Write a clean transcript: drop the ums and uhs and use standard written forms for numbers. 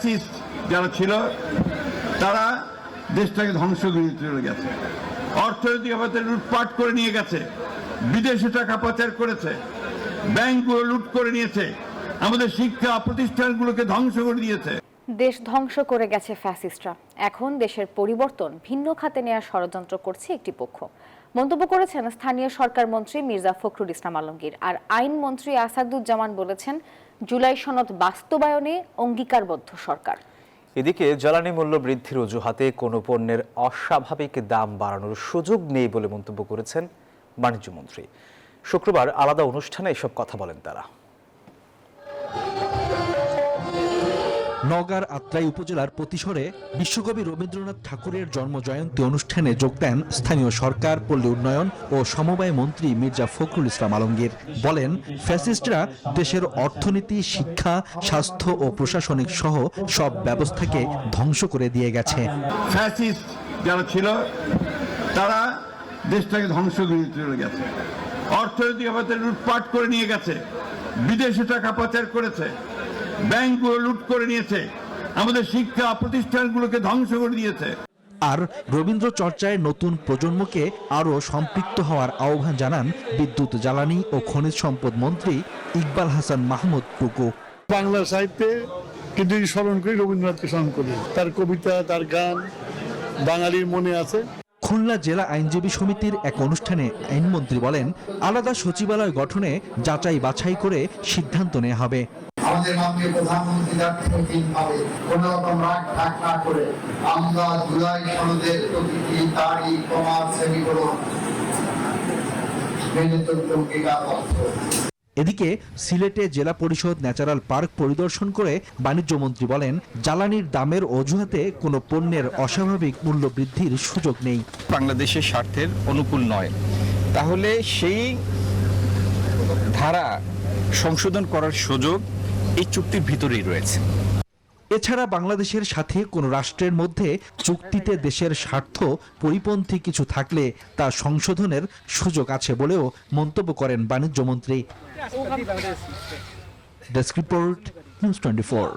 Fascist যারা ছিল তারা দেশটাকে ধ্বংস করে চলে গেছে, অর্থনৈতিক অবস্থা লুটপাট করে নিয়ে গেছে, বিদেশে টাকা পাচার করেছে, ব্যাংকগুলো লুট করে নিয়েছে, আমাদের শিক্ষা প্রতিষ্ঠানগুলোকে ধ্বংস করে দিয়েছে। দেশ ধ্বংস করে গেছে ফ্যাসিস্টরা, এখন দেশের পরিবর্তন ভিন্ন খাতে নেওয়ার ষড়যন্ত্র করছে একটি পক্ষ, মন্তব্য করেছেন স্থানীয় সরকার মন্ত্রী মির্জা ফখরুল ইসলাম আলমগীর। আর আইনমন্ত্রী আসাদুজ্জামান বলেছেন, জুলাই সনদ বাস্তবায়নে অঙ্গীকারবদ্ধ সরকার। এদিকে জ্বালানি মূল্য বৃদ্ধির অজুহাতে কোনো পণ্যের অস্বাভাবিক দাম বাড়ানোর সুযোগ নেই বলে মন্তব্য করেছেন বাণিজ্যমন্ত্রী। শুক্রবার আলাদা অনুষ্ঠানে এসব কথা বলেন তারা। নওগাঁর আত্রাই উপজেলার পতিশরে বিশ্বকবি রবীন্দ্রনাথ ঠাকুরের জন্মজয়ন্তী অনুষ্ঠানে যোগ দেন স্থানীয় সরকার, পল্লী উন্নয়ন ও সমবায় মন্ত্রী মির্জা ফখরুল ইসলাম আলমগীর। বলেন, ফ্যাসিস্টরা দেশের অর্থনীতি, শিক্ষা, স্বাস্থ্য ও প্রশাসনিক সহ সব ব্যবস্থাকে ধ্বংস করে দিয়ে গেছে। ফ্যাসিস্ট যারা ছিল তারা দেশটাকে ধ্বংস করে চলে গেছে, অর্থনৈতিক অবস্থা লুটপাট করে নিয়ে গেছে, বিদেশে টাকা পাচার করেছে, ব্যাংকগুলো লুট করে নিয়েছে, আমাদের শিক্ষা প্রতিষ্ঠানগুলোকে ধ্বংস করে দিয়েছে। আর রবীন্দ্র চর্চায় নতুন প্রজন্মকে আরও সম্পৃক্ত হওয়ার আহ্বান জানান বিদ্যুৎ, জ্বালানি ও খনিজ সম্পদ মন্ত্রী ইকবাল হাসান মাহমুদ টুকু। বাংলা সাহিত্যে কিন্তু স্মরণ করি, রবীন্দ্রনাথকে স্মরণ করি, তার কবিতা, তার গান বাঙালির মনে আছে। খুলনা জেলা আইনজীবী সমিতির এক অনুষ্ঠানে আইনমন্ত্রী বলেন, আলাদা সচিবালয় গঠনে যাচাই বাছাই করে সিদ্ধান্ত নেওয়া হবে। আমাদের মাননীয় প্রধানমন্ত্রী ভাবে কোন রকম রাগ ঢাক না করে আমরা জুলাই সনদের প্রতিটি তারিখ, প্রমাণ, শ্রেণীকরণ মেনে চলতে অঙ্গীকারবদ্ধ। এদিকে সিলেটে জেলা পরিষদ ন্যাচারাল পার্ক পরিদর্শন করে বাণিজ্যমন্ত্রী বলেন, জ্বালানির দামের অজুহাতে কোনো পণ্যের অস্বাভাবিক মূল্য বৃদ্ধির সুযোগ নেই। বাংলাদেশের স্বার্থের অনুকূল নয়, তাহলে সেই ধারা সংশোধন করার সুযোগ এই চুক্তির ভিতরেই রয়েছে। এছাড়া বাংলাদেশের সাথে কোনো রাষ্ট্রের মধ্যে চুক্তিতে দেশের স্বার্থ পরিপন্থী কিছু থাকলে তা সংশোধনের সুযোগ আছে বলেও মন্তব্য করেন বাণিজ্যমন্ত্রী। Desk report, news 24।